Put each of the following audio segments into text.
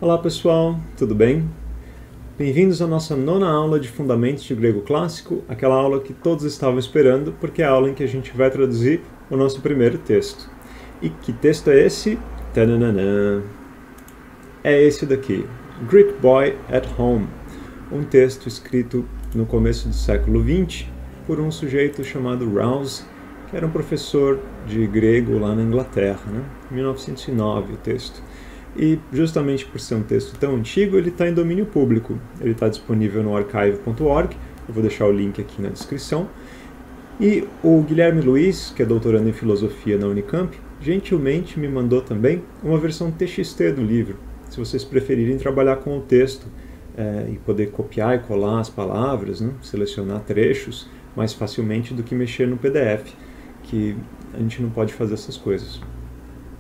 Olá pessoal, tudo bem? Bem-vindos à nossa nona aula de Fundamentos de Grego Clássico, aquela aula que todos estavam esperando, porque é a aula em que a gente vai traduzir o nosso primeiro texto. E que texto é esse? Tananana. É esse daqui, Greek Boy at Home, um texto escrito no começo do século XX por um sujeito chamado Rouse, que era um professor de grego lá na Inglaterra, né? 1909 o texto. E justamente por ser um texto tão antigo, ele está em domínio público. Ele está disponível no archive.org, eu vou deixar o link aqui na descrição. E o Guilherme Luiz, que é doutorando em filosofia na Unicamp, gentilmente me mandou também uma versão TXT do livro, se vocês preferirem trabalhar com o texto e poder copiar e colar as palavras, né? Selecionar trechos mais facilmente do que mexer no PDF, que a gente não pode fazer essas coisas.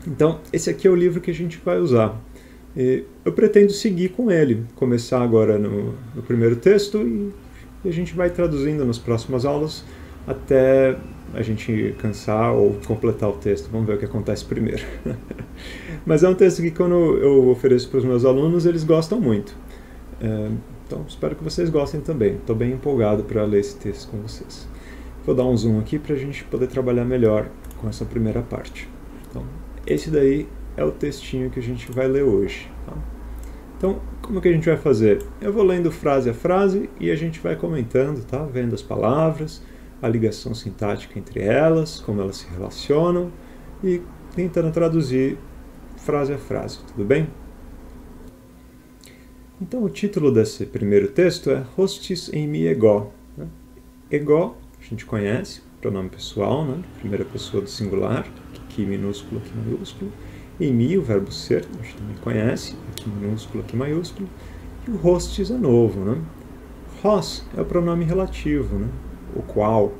Então, esse aqui é o livro que a gente vai usar. Eu pretendo seguir com ele, começar agora no primeiro texto e a gente vai traduzindo nas próximas aulas até a gente cansar ou completar o texto. Vamos ver o que acontece primeiro. Mas é um texto que quando eu ofereço para os meus alunos, eles gostam muito. Então, espero que vocês gostem também. Estou bem empolgado para ler esse texto com vocês. Vou dar um zoom aqui para a gente poder trabalhar melhor com essa primeira parte. Então, esse daí é o textinho que a gente vai ler hoje. Tá? Então, como que a gente vai fazer? Eu vou lendo frase a frase e a gente vai comentando, tá? Vendo as palavras, a ligação sintática entre elas, como elas se relacionam e tentando traduzir frase a frase, tudo bem? Então, o título desse primeiro texto é Hostis eimi ego. Né? Ego, a gente conhece, pronome pessoal, né? Primeira pessoa do singular, aqui minúsculo, aqui maiúsculo. Eimi, o verbo ser, a gente também conhece, aqui minúsculo, aqui maiúsculo. E o hostis é novo, né? Hos é o pronome relativo, né? O qual.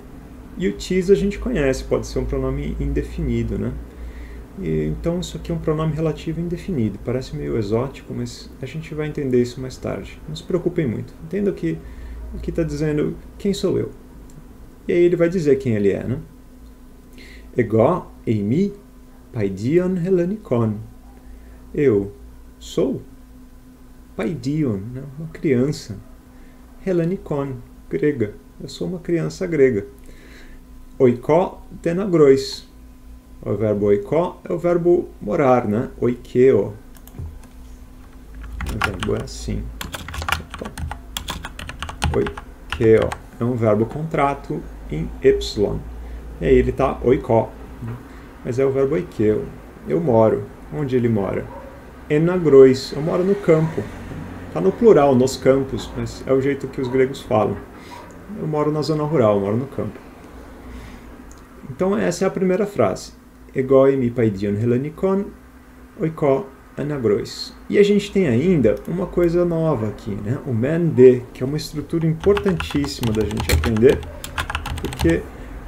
E o tis a gente conhece, pode ser um pronome indefinido, né? Então isso aqui é um pronome relativo indefinido. Parece meio exótico, mas a gente vai entender isso mais tarde. Não se preocupem muito. Entenda que aqui está dizendo quem sou eu. E aí ele vai dizer quem ele é, né? Ego eimi paidion helenikon. Eu sou paidion, né? Uma criança. Helenikon, grega. Eu sou uma criança grega. Oiko tenagrois. O verbo oiko é o verbo morar, né? Oikeo. O verbo é assim. Oikeo. É um verbo contrato em Y. E aí ele está oiko. Mas é o verbo oikeo. Eu moro. Onde ele mora? Enagrois. Eu moro no campo. Está no plural, nos campos, mas é o jeito que os gregos falam. Eu moro na zona rural, eu moro no campo. Então essa é a primeira frase. Ego eimi paidion helenikon, oiko anagrois. E a gente tem ainda uma coisa nova aqui, né? O man-de, que é uma estrutura importantíssima da gente aprender, porque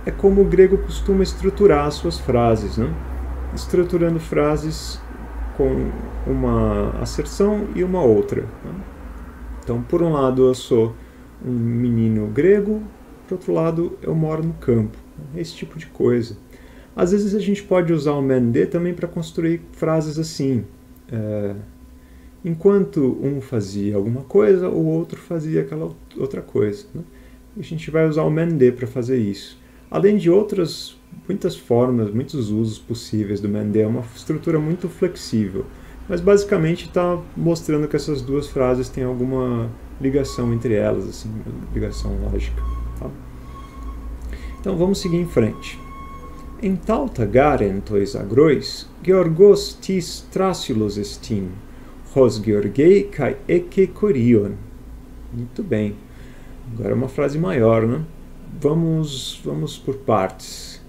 é como o grego costuma estruturar as suas frases, né? Estruturando frases com uma asserção e uma outra. Né? Então, por um lado, eu sou um menino grego, por outro lado, eu moro no campo. Esse tipo de coisa. Às vezes a gente pode usar o man-de também para construir frases assim. Enquanto um fazia alguma coisa, o outro fazia aquela outra coisa. Né? E a gente vai usar o man-de para fazer isso. Além de outras, muitas formas, muitos usos possíveis do man-de, é uma estrutura muito flexível. Mas basicamente está mostrando que essas duas frases têm alguma ligação entre elas, assim, ligação lógica. Tá? Então vamos seguir em frente. En tauta garen tois agrois, Georgos tis tracilos estin, hos Georgei kai eke corion. Muito bem. Agora uma frase maior, né? Vamos por partes.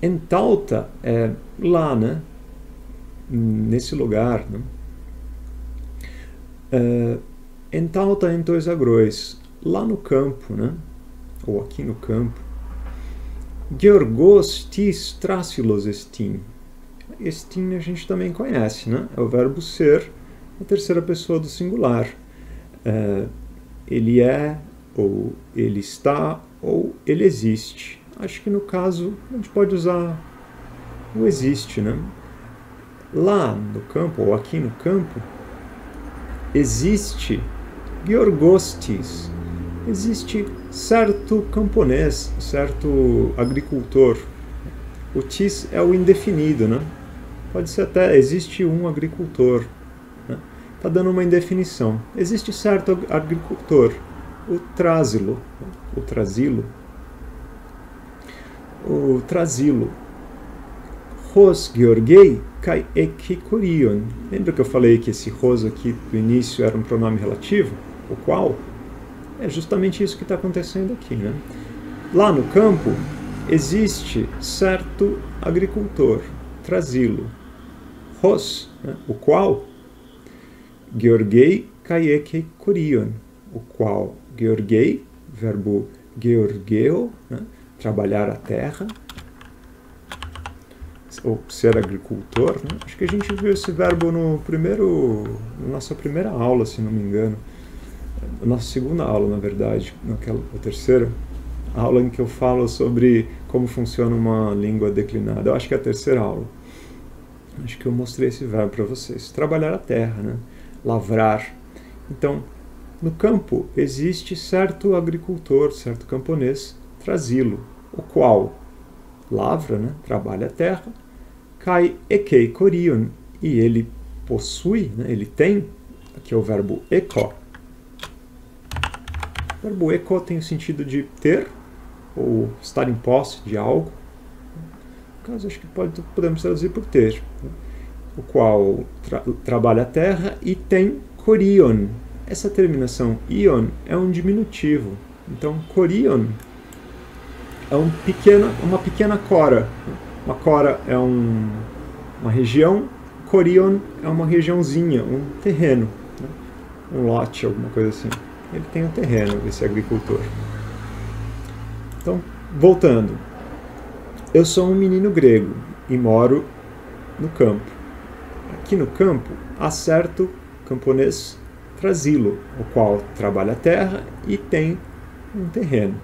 En tauta é lá, né? Nesse lugar, né? En tauta en tois agrois, lá no campo, né? Ou aqui no campo. Georgos tis tracilos estin. Estin a gente também conhece, né? É o verbo ser, a terceira pessoa do singular. Ele é, ou ele está, ou ele existe. Acho que no caso a gente pode usar o existe, né? Lá no campo, ou aqui no campo, existe Georgostis, existe certo camponês, certo agricultor. O tis é o indefinido, né? Pode ser até, existe um agricultor. Está dando uma indefinição. Existe certo agricultor, o trasilo, o trasilo. O trasilo. Ros Georgei kai ekikorion. Lembra que eu falei que esse ros aqui do início era um pronome relativo? O qual? É justamente isso que está acontecendo aqui, né? Lá no campo existe certo agricultor, trasilo. Ros, né? O qual? Georgei kai ekikorion. O qual? Georgei, verbo georgeo, né? Trabalhar a terra, ou ser agricultor, né? Acho que a gente viu esse verbo na nossa primeira aula, se não me engano. Na nossa segunda aula, na verdade, a terceira aula em que eu falo sobre como funciona uma língua declinada. Eu acho que é a terceira aula. Acho que eu mostrei esse verbo para vocês. Trabalhar a terra, né? Lavrar. Então, no campo existe certo agricultor, certo camponês, trasilo, o qual lavra, né? Trabalha a terra, kai ekei korion, e ele possui, né? Ele tem, aqui é o verbo eko. O verbo eko tem o sentido de ter, ou estar em posse de algo. No caso, acho que podemos traduzir por ter. Né? O qual trabalha a terra e tem korion. Essa terminação ion é um diminutivo. Então, korion é uma pequena cora. Uma cora é uma região, korion é uma regiãozinha, um terreno, né? Um lote, alguma coisa assim. Ele tem um terreno, esse agricultor. Então, voltando. Eu sou um menino grego e moro no campo. Aqui no campo há certo camponês trasilo, o qual trabalha a terra e tem um terreno.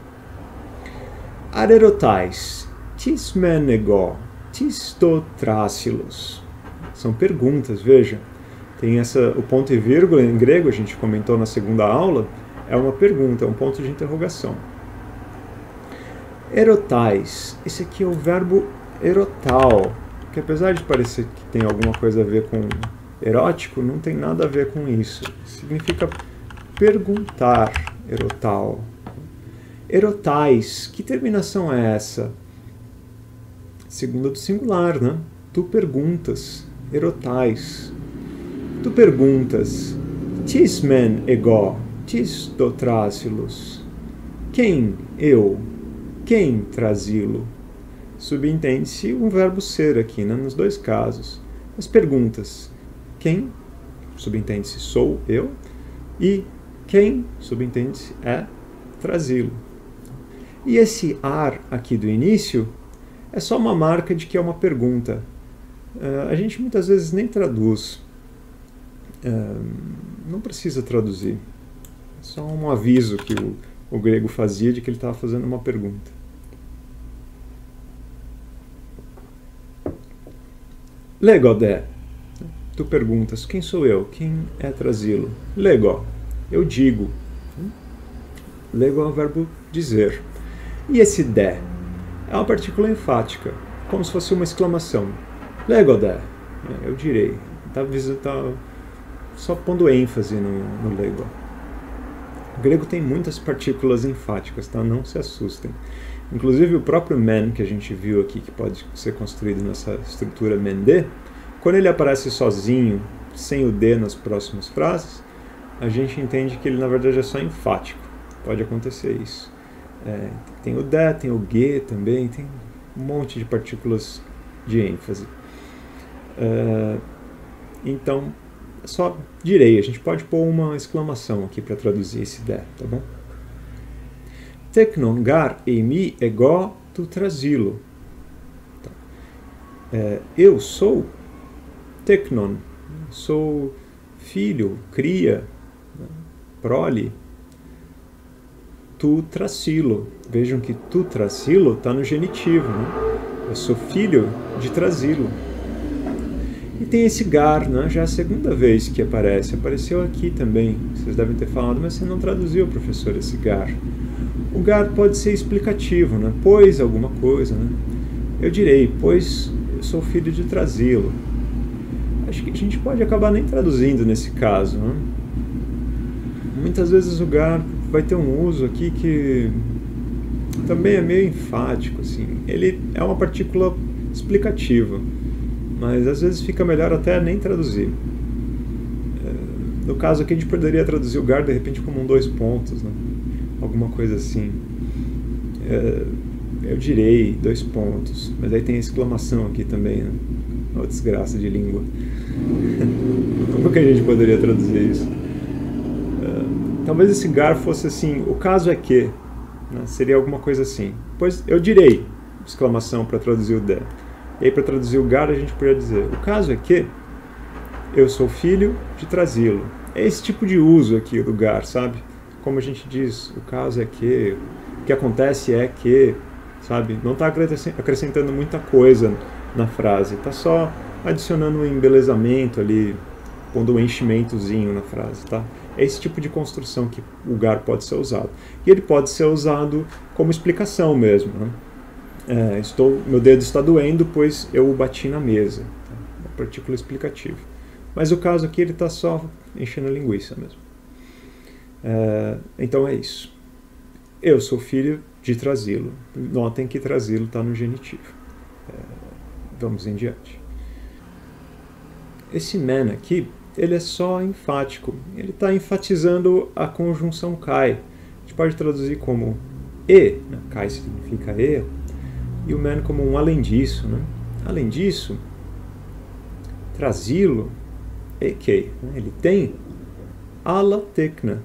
Arerotais, tis menego, tis to trásilos. São perguntas, veja. Tem o ponto e vírgula em grego, a gente comentou na segunda aula, é uma pergunta, é um ponto de interrogação. Erotais, esse aqui é o verbo erotal, que apesar de parecer que tem alguma coisa a ver com erótico, não tem nada a ver com isso. Significa perguntar, erotal. Erotais, que terminação é essa? Segunda do singular, né? Tu perguntas, erotais. Tu perguntas, tis men ego, tis to trásilos. Quem? Eu. Quem trazilo? Subentende-se um verbo ser aqui, né? Nos dois casos. As perguntas, quem? Subentende-se sou eu. E quem? Subentende-se é trazilo. E esse ar aqui do início é só uma marca de que é uma pergunta. A gente muitas vezes nem traduz. Não precisa traduzir. É só um aviso que o grego fazia de que ele estava fazendo uma pergunta. Legode. Tu perguntas, quem sou eu? Quem é trazilo? Lego. Eu digo. Lego é o verbo dizer. E esse de é uma partícula enfática, como se fosse uma exclamação. Legode. Eu direi. Está só pondo ênfase no lego. O grego tem muitas partículas enfáticas, tá? Não se assustem. Inclusive o próprio men que a gente viu aqui, que pode ser construído nessa estrutura men-de, quando ele aparece sozinho, sem o de nas próximas frases, a gente entende que ele na verdade é só enfático. Pode acontecer isso. Tem o de, tem o ge também, tem um monte de partículas de ênfase. Então, só direi, a gente pode pôr uma exclamação aqui para traduzir esse de, tá bom? Teknon gar eimi ego tu trazilo. Eu sou teknon, sou filho, cria, prole, tu trasilo. Vejam que tu trasilo está no genitivo, né? Eu sou filho de trasilo. E tem esse gar, né? Já é a segunda vez que aparece. Apareceu aqui também. Vocês devem ter falado, mas você não traduziu, professor, esse gar. O gar pode ser explicativo, né? Pois alguma coisa, né? Eu direi, pois eu sou filho de Trasilo. Acho que a gente pode acabar nem traduzindo nesse caso, né? Muitas vezes o gar vai ter um uso aqui que também é meio enfático, assim. Ele é uma partícula explicativa, mas às vezes fica melhor até nem traduzir. No caso aqui a gente poderia traduzir o gar de repente como um 2 pontos, né? Alguma coisa assim. Eu direi 2 pontos, mas aí tem a exclamação aqui também, né? Uma desgraça de língua. Como que a gente poderia traduzir isso? Talvez esse gar fosse assim, o caso é que, né? Seria alguma coisa assim. Pois eu direi, exclamação para traduzir o de. E aí para traduzir o gar a gente poderia dizer, o caso é que eu sou filho de Trasilo. É esse tipo de uso aqui do gar, sabe? Como a gente diz, o caso é que, o que acontece é que, sabe? Não está acrescentando muita coisa na frase, está só adicionando um embelezamento ali, pondo um enchimentozinho na frase, tá? É esse tipo de construção que o gar pode ser usado. E ele pode ser usado como explicação mesmo, né? Meu dedo está doendo, pois eu o bati na mesa. Tá? Uma partícula explicativa. Mas o caso aqui, ele está só enchendo a linguiça mesmo. Então é isso. Eu sou filho de Trasilo. Notem que Trasilo está no genitivo. Vamos em diante. Esse man aqui, ele é só enfático. Ele está enfatizando a conjunção kai. A gente pode traduzir como e, né? Kai significa e o man como um além disso, né? Além disso, Trasilo, ek, né? Ele tem ala tekna.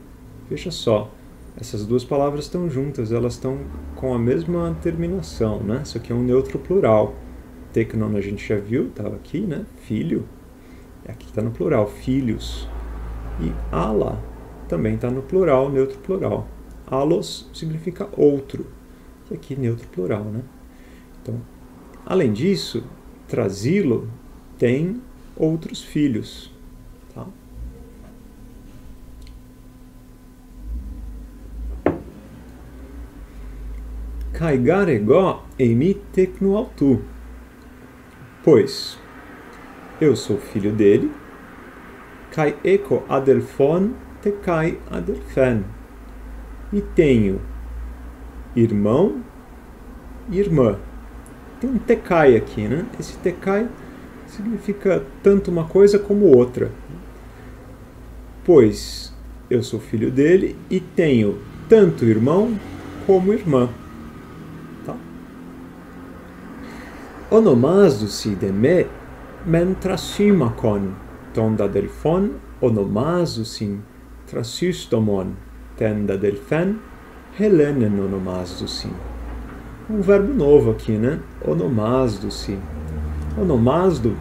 Veja só, essas duas palavras estão juntas, elas estão com a mesma terminação, né? Isso aqui é um neutro plural. Teknon a gente já viu, estava aqui, né? Filho. Aqui está no plural, filhos. E ala também está no plural, neutro plural. Alos significa outro. E aqui neutro plural, né? Então, além disso, Trasilo tem outros filhos. Tá? Kaigar ego eimi teknu altu. Pois eu sou filho dele. Kai eko adelphon te kai adelphen. E tenho irmão e irmã. Tem um tekai aqui, né? Esse tekai significa tanto uma coisa como outra. Pois eu sou filho dele e tenho tanto irmão como irmã. Tá? Onomazou-se de me men trasimakon, ton da delphon, onomazou-se trasistomon, ten da delphen, helenen onomazou-se. Um verbo novo aqui, né? Onomazou-se. Onomazdo,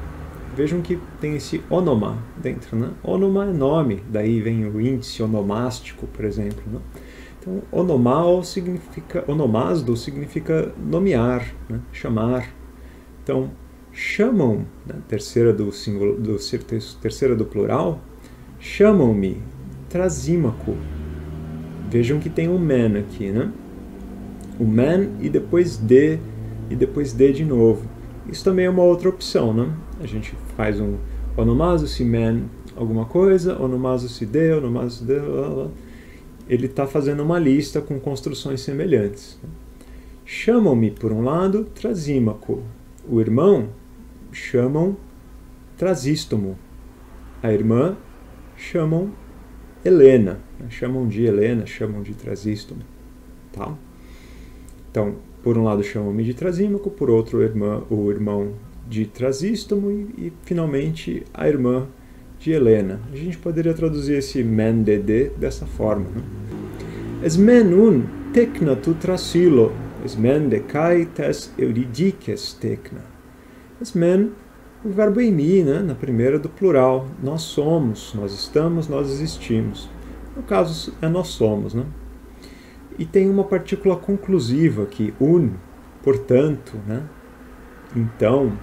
vejam que tem esse onoma dentro, né? Onoma é nome, daí vem o índice onomástico, por exemplo, né? Então, onomazdo significa nomear, né? Chamar. Então, chamam, né? Terceira do plural, chamam-me Trasímaco. Vejam que tem um man aqui, né? O man e depois de de novo. Isso também é uma outra opção, né? A gente faz um onomazou-se man alguma coisa, onomazou-se de, onomazou-se de, ele está fazendo uma lista com construções semelhantes. Chamam-me, por um lado, Trasímaco. O irmão chamam Trasístomo. A irmã chamam Helena. Chamam de Helena, chamam de Trasístomo. Tá? Então, por um lado chamam-me de Trasímaco, por outro o irmão de Trasístomo e finalmente a irmã de Helena. A gente poderia traduzir esse men de dessa forma. Né? Es men un tekna tu Trasilo, es men de kai tes euridikes tekna. Es men, o verbo eimi, né? Na primeira do plural. Nós somos, nós estamos, nós existimos. No caso, é nós somos, né? E tem uma partícula conclusiva aqui, portanto, né? Então,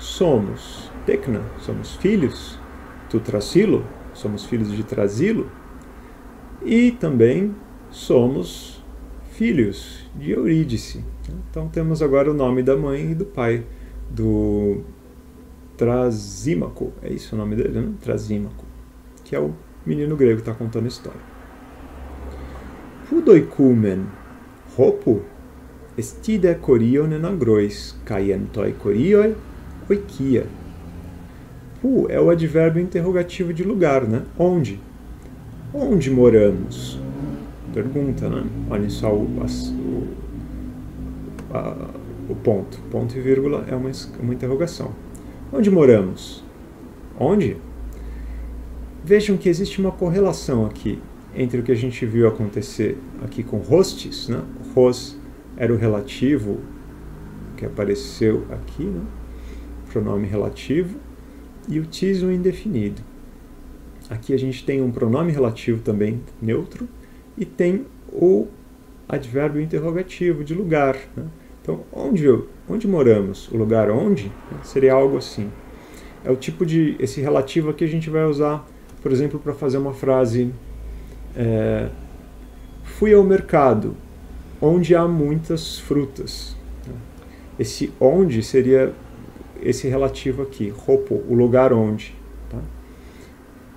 somos Tecna, somos filhos, tu Trasilo, somos filhos de Trasilo, e também somos filhos de Eurídice. Então temos agora o nome da mãe e do pai do Trasímaco, é isso o nome dele, né? Trasímaco, que é o menino grego que está contando a história. Pudoikumen, hopo, estide korion en agrois, kaientoi korioi, oikia. Pu é o advérbio interrogativo de lugar, né? Onde? Onde moramos? Pergunta, né? Olha só o ponto. Ponto e vírgula é uma interrogação. Onde moramos? Onde? Vejam que existe uma correlação aqui entre o que a gente viu acontecer aqui com hostes, né? Hos era o relativo que apareceu aqui, né? Pronome relativo, e o tis o indefinido. Aqui a gente tem um pronome relativo também neutro e tem o advérbio interrogativo de lugar, né? Então, onde moramos? O lugar onde? Seria algo assim. É o tipo de... Esse relativo aqui a gente vai usar, por exemplo, para fazer uma frase... fui ao mercado, onde há muitas frutas. Esse onde seria esse relativo aqui, hopo, o lugar onde. Tá?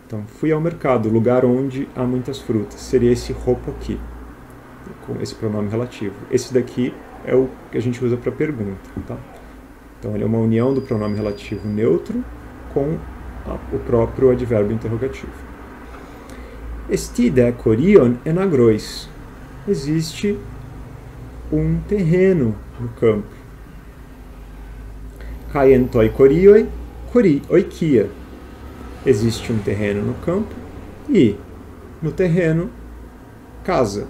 Então, fui ao mercado, lugar onde há muitas frutas. Seria esse hopo aqui, com esse pronome relativo. Esse daqui é o que a gente usa para pergunta. Tá? Então, ele é uma união do pronome relativo neutro com o próprio advérbio interrogativo. Estide korion en agrois. Existe um terreno no campo. Kaientoi korioi, kori oikia. Existe um terreno no campo e, no terreno, casa.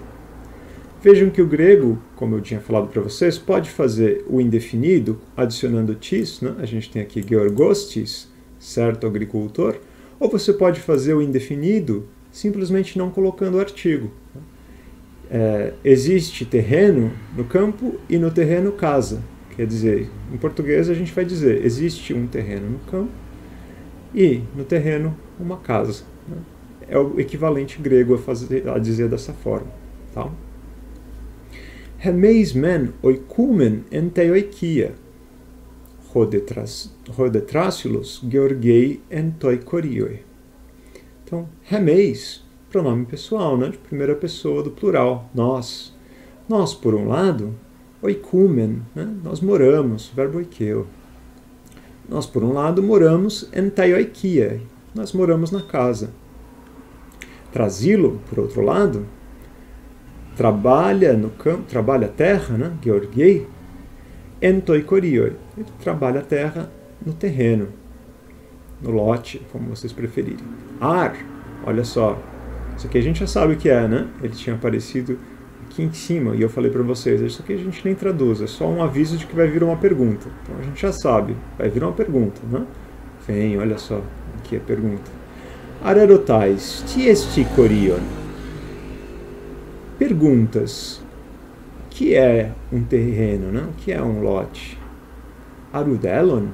Vejam que o grego, como eu tinha falado para vocês, pode fazer o indefinido adicionando tis, né? A gente tem aqui georgostis, certo agricultor, ou você pode fazer o indefinido simplesmente não colocando o artigo. Existe terreno no campo e no terreno casa. Quer dizer, em português a gente vai dizer, existe um terreno no campo e no terreno uma casa. Né? É o equivalente grego a dizer dessa forma. Tá? Hemeis men oikumen ente oikia, rodetrácilos georgei entoi korioi. Então, hemeis, pronome pessoal, né? De primeira pessoa do plural, nós. Nós, por um lado, oikumen, né? Nós moramos, verbo oikeo. Nós, por um lado, moramos entai oikia, nós moramos na casa. Trasilo, por outro lado, trabalha no campo, trabalha a terra, né? Georgei, entoi korioi, ele trabalha a terra no terreno, no lote, como vocês preferirem. Ar, olha só, isso aqui a gente já sabe o que é, né? Ele tinha aparecido aqui em cima e eu falei para vocês, isso aqui a gente nem traduz, é só um aviso de que vai vir uma pergunta. Então a gente já sabe, vai vir uma pergunta, né? Vem, olha só, aqui a pergunta. Arerotais, tiesti korion. Perguntas. O que é um terreno, né? O que é um lote? Arudelon?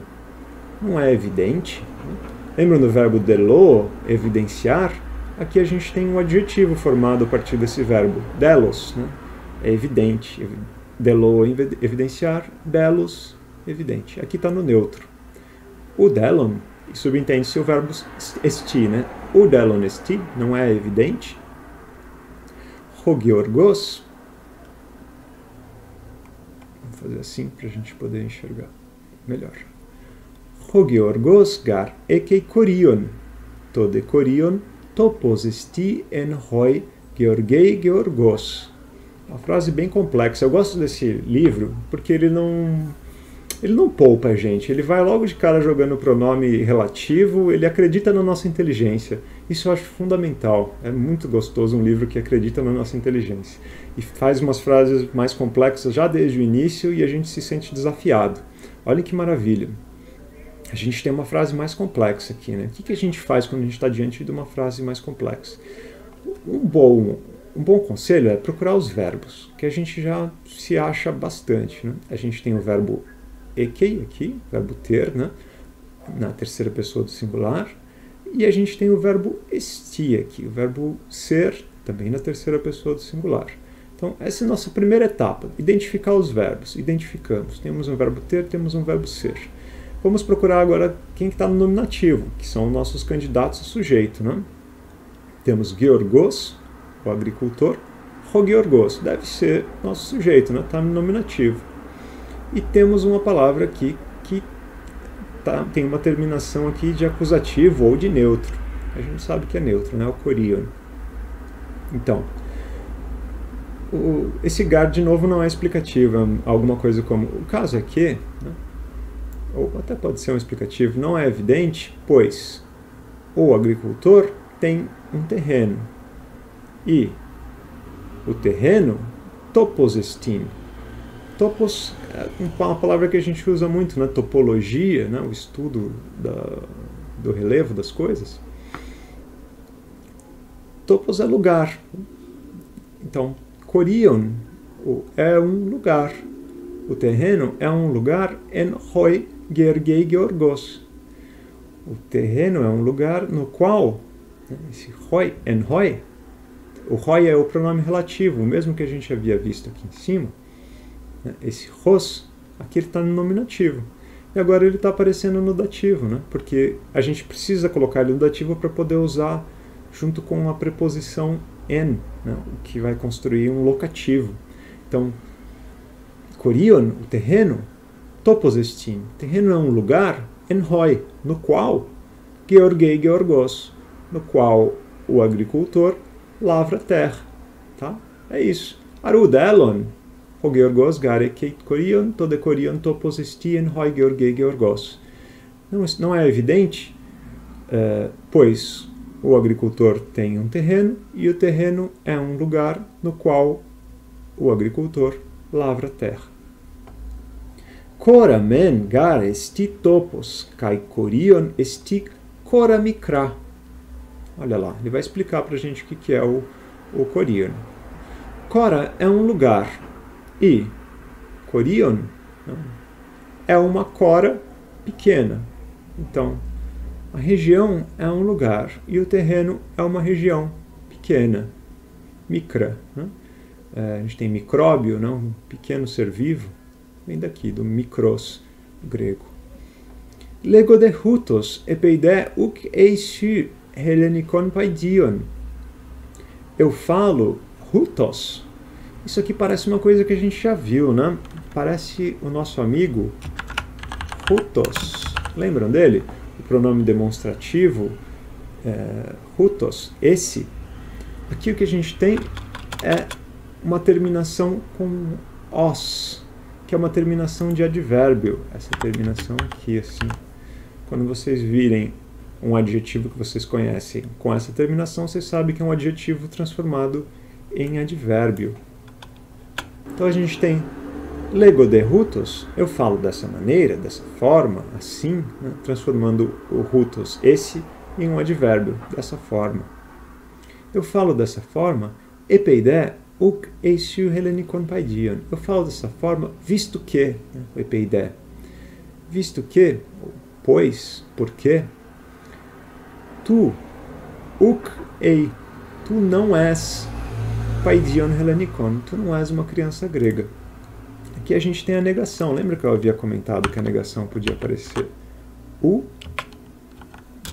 Não é evidente? Lembram do verbo delo, evidenciar? Aqui a gente tem um adjetivo formado a partir desse verbo, delos, né? É evidente. Delo, evidenciar, delos, evidente. Aqui está no neutro. O delon, subentende-se o verbo esti, né? O delon esti, não é evidente? Rogiorgos, vamos fazer assim para a gente poder enxergar melhor. Rogiorgos gar ekei korion, tode korion, topos esti en hoi georgei georgos. Uma frase bem complexa. Eu gosto desse livro porque ele não poupa a gente. Ele vai logo de cara jogando o pronome relativo, ele acredita na nossa inteligência. Isso eu acho fundamental. É muito gostoso um livro que acredita na nossa inteligência. E faz umas frases mais complexas já desde o início e a gente se sente desafiado. Olha que maravilha. A gente tem uma frase mais complexa aqui, né? O que a gente faz quando a gente está diante de uma frase mais complexa? Um bom conselho é procurar os verbos, que a gente já se acha bastante, né? A gente tem o verbo ekei aqui, verbo ter, né? na terceira pessoa do singular, e a gente tem o verbo esti aqui, o verbo ser, também na terceira pessoa do singular. Então, essa é a nossa primeira etapa, identificar os verbos. Identificamos. Temos um verbo ter, temos um verbo ser. Vamos procurar agora quem está no nominativo, que são nossos candidatos a sujeito, né? Temos Georgos, o agricultor. Georgos deve ser nosso sujeito, né? Está no nominativo. E temos uma palavra aqui que tem uma terminação aqui de acusativo ou de neutro. A gente sabe que é neutro, né? O corion. Então, esse gar de novo não é explicativo, é alguma coisa como o caso é que, né? Ou até pode ser um explicativo, não é evidente, pois o agricultor tem um terreno e o terreno topos estin. Topos é uma palavra que a gente usa muito na topologia, né? O estudo do relevo das coisas. Topos é lugar. Então, corion é um lugar. O terreno é um lugar en hoi gergei georgos. O terreno é um lugar no qual, esse hoi, en hoi, o hoi é o pronome relativo, o mesmo que a gente havia visto aqui em cima. Esse hos, aqui ele está no nominativo. E agora ele está aparecendo no dativo, né? Porque a gente precisa colocar ele no dativo para poder usar junto com a preposição en, né? O que vai construir um locativo. Então, corion, o terreno, topos estin. Terreno é um lugar, en hoi, no qual, georgei georgos, no qual o agricultor lavra a terra. Tá? É isso. Arud elon, o georgos gare keit corion, tode corion topos esti en hoi georgei georgos. Não é evidente, pois o agricultor tem um terreno e o terreno é um lugar no qual o agricultor lavra a terra. Cora men gar esti topos, kai corion esti cora mikra. Olha lá, ele vai explicar para a gente o que é o corion. Cora é um lugar e corion é uma cora pequena. Então, a região é um lugar e o terreno é uma região pequena, micra. Né? A gente tem micróbio, né? Um pequeno ser vivo, vem daqui, do mikros, grego. Lego de hutos epeide uk eisy helenikon paidion. Eu falo hutos. Isso aqui parece uma coisa que a gente já viu, né? Parece o nosso amigo hutos. Lembram dele? O pronome demonstrativo, hutos, esse. Aqui o que a gente tem é uma terminação com os, que é uma terminação de advérbio. Essa terminação aqui, assim. Quando vocês virem um adjetivo que vocês conhecem com essa terminação, vocês sabem que é um adjetivo transformado em advérbio. Então a gente tem lego de hutos, eu falo dessa maneira, dessa forma, assim, né, transformando o hutos, esse, em um advérbio, dessa forma. Eu falo dessa forma, epeide uk eisiu helenikon paidion. Eu falo dessa forma, visto que, né, o epeide. Visto que, pois, porque, tu, uk ei, tu não és paidion helenikon, tu não és uma criança grega. Aqui a gente tem a negação. Lembra que eu havia comentado que a negação podia aparecer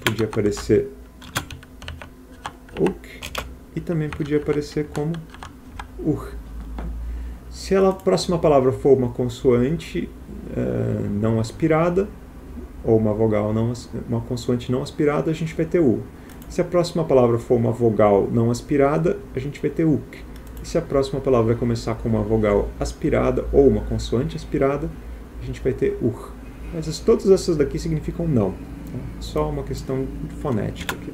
podia aparecer uk, e também podia aparecer como se a próxima palavra for uma consoante não aspirada, ou uma vogal uma consoante não aspirada, a gente vai ter u. Se a próxima palavra for uma vogal não aspirada, a gente vai ter uk. E se a próxima palavra começar com uma vogal aspirada ou uma consoante aspirada, a gente vai ter ur. Mas todas essas daqui significam não. Tá? Só uma questão fonética aqui.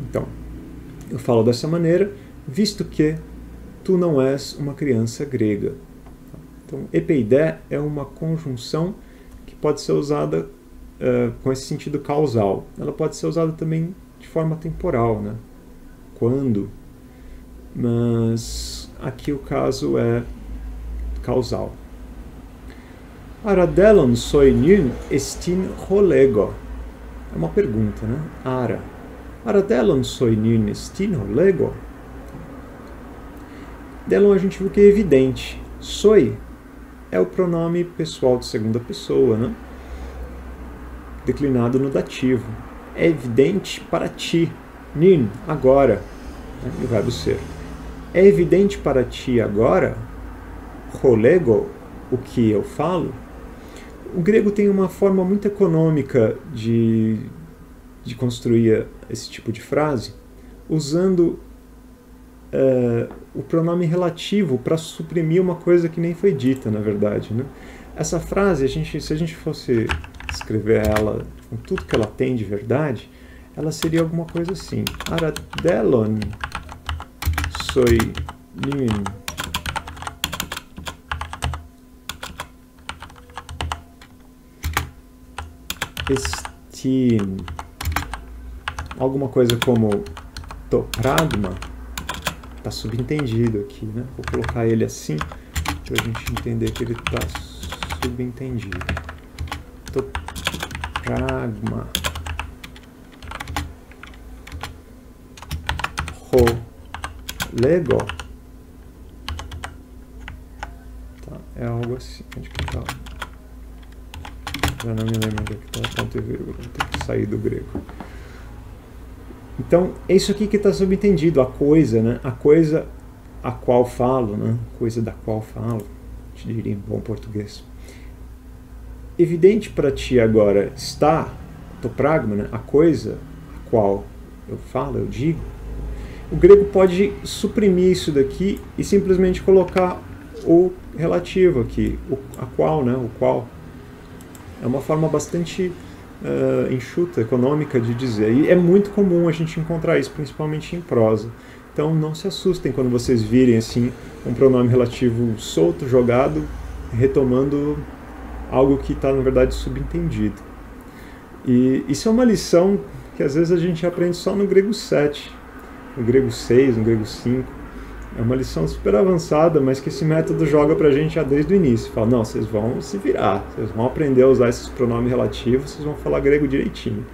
Então, eu falo dessa maneira, visto que tu não és uma criança grega. Então, epeide é uma conjunção que pode ser usada com esse sentido causal. Ela pode ser usada também de forma temporal, né? Quando? Mas aqui o caso é causal. Aradelon soi nun estin rolego. É uma pergunta, né? Aradelon soi nun estin rolego? Delon a gente viu que é evidente. Soi é o pronome pessoal de segunda pessoa, né? Declinado no dativo. É evidente para ti. Nin, agora. Né? E o verbo ser. É evidente para ti agora, rolego, o que eu falo? O grego tem uma forma muito econômica de construir esse tipo de frase, usando o pronome relativo para suprimir uma coisa que nem foi dita, na verdade. Né? Essa frase, se a gente fosse escrever ela com tudo que ela tem de verdade, ela seria alguma coisa assim. Aradelon soi nun estin, alguma coisa como topragma, está subentendido aqui, né? Vou colocar ele assim para a gente entender que ele está subentendido. Topragma. Rolego. Tá, é algo assim. Onde que tá? Já não me lembro onde é que está ponto e vírgula. Vou ter que sair do grego. Então, é isso aqui que está subentendido, a coisa, né? A coisa a qual falo, né? Coisa da qual falo, te diria em bom português. Evidente para ti agora está, topragma, né? A coisa a qual eu falo, eu digo. O grego pode suprimir isso daqui e simplesmente colocar o relativo aqui, a qual, né? O qual. É uma forma bastante enxuta, econômica de dizer. E é muito comum a gente encontrar isso, principalmente em prosa. Então não se assustem quando vocês virem assim um pronome relativo solto, jogado, retomando algo que está, na verdade, subentendido. E isso é uma lição que às vezes a gente aprende só no grego 7, no grego 6, no grego 5. É uma lição super avançada, mas que esse método joga pra gente já desde o início. Fala, não, vocês vão se virar, vocês vão aprender a usar esses pronomes relativos, vocês vão falar grego direitinho.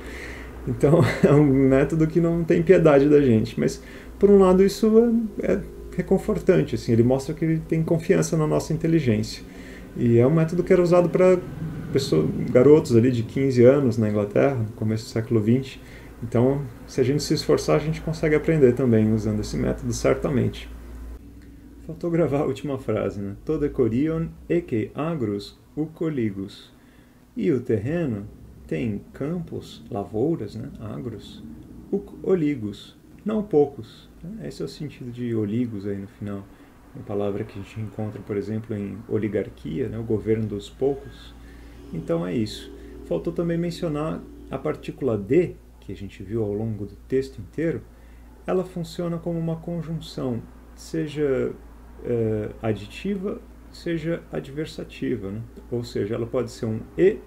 Então, é um método que não tem piedade da gente. Mas, por um lado, isso é reconfortante, assim, ele mostra que ele tem confiança na nossa inteligência. E é um método que era usado para garotos ali de 15 anos na Inglaterra, no começo do século XX. Então, se a gente se esforçar, a gente consegue aprender também usando esse método, certamente. Faltou gravar a última frase, né? Tode corion eke agros ucoligus. E o terreno tem campos, lavouras, né? Agros, oligos, não poucos. Esse é o sentido de oligos aí no final. Uma palavra que a gente encontra, por exemplo, em oligarquia, né? O governo dos poucos. Então é isso. Faltou também mencionar a partícula de, que a gente viu ao longo do texto inteiro. Ela funciona como uma conjunção, seja aditiva, seja adversativa, né? Ou seja, ela pode ser um e,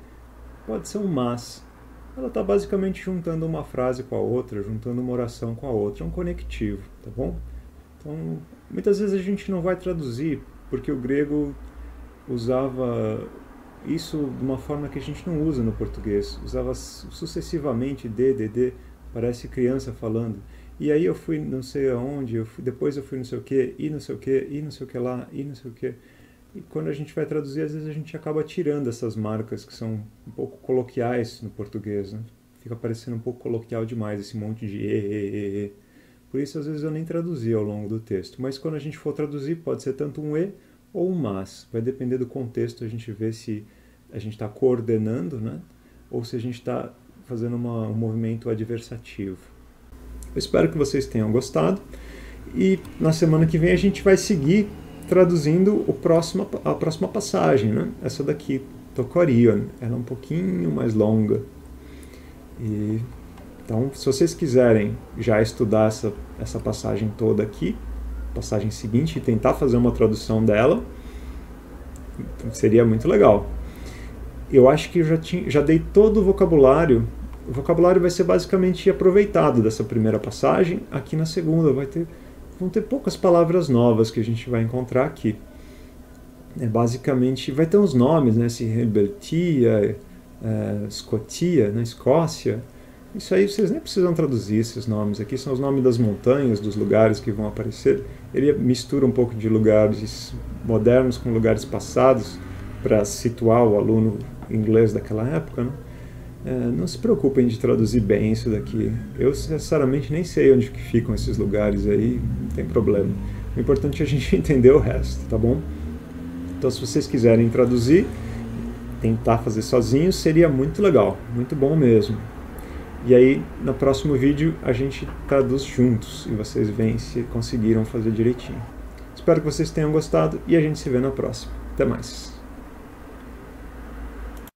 pode ser um mas. Ela está basicamente juntando uma frase com a outra, juntando uma oração com a outra, é um conectivo, tá bom? Então, muitas vezes a gente não vai traduzir, porque o grego usava isso de uma forma que a gente não usa no português, usava sucessivamente de, parece criança falando. E aí eu fui não sei aonde, depois eu fui não sei o que, e não sei o que, e não sei o que lá, e não sei o que. E quando a gente vai traduzir, às vezes a gente acaba tirando essas marcas que são um pouco coloquiais no português, né? Fica parecendo um pouco coloquial demais esse monte de e. Por isso, às vezes, eu nem traduzi ao longo do texto. Mas quando a gente for traduzir, pode ser tanto um e ou um mas. Vai depender do contexto, a gente vê se a gente está coordenando, né? Ou se a gente está fazendo um movimento adversativo. Eu espero que vocês tenham gostado e na semana que vem a gente vai seguir traduzindo a próxima passagem, né? Essa daqui, Tokorion, ela é um pouquinho mais longa. Então, se vocês quiserem já estudar essa passagem toda aqui, passagem seguinte, e tentar fazer uma tradução dela, seria muito legal. Eu acho que eu já dei todo o vocabulário. O vocabulário vai ser basicamente aproveitado dessa primeira passagem. Aqui na segunda vão ter poucas palavras novas que a gente vai encontrar aqui. Basicamente, vai ter uns nomes, né? Beltia, Scotia, né? Escócia. Isso aí vocês nem precisam traduzir esses nomes. Aqui são os nomes das montanhas, dos lugares que vão aparecer. Ele mistura um pouco de lugares modernos com lugares passados para situar o aluno inglês daquela época, né? Não se preocupem de traduzir bem isso daqui. Eu, sinceramente, nem sei onde que ficam esses lugares aí, não tem problema. O importante é a gente entender o resto, tá bom? Então, se vocês quiserem traduzir, tentar fazer sozinhos, seria muito legal, muito bom mesmo. E aí, no próximo vídeo, a gente traduz juntos e vocês veem se conseguiram fazer direitinho. Espero que vocês tenham gostado e a gente se vê na próxima. Até mais!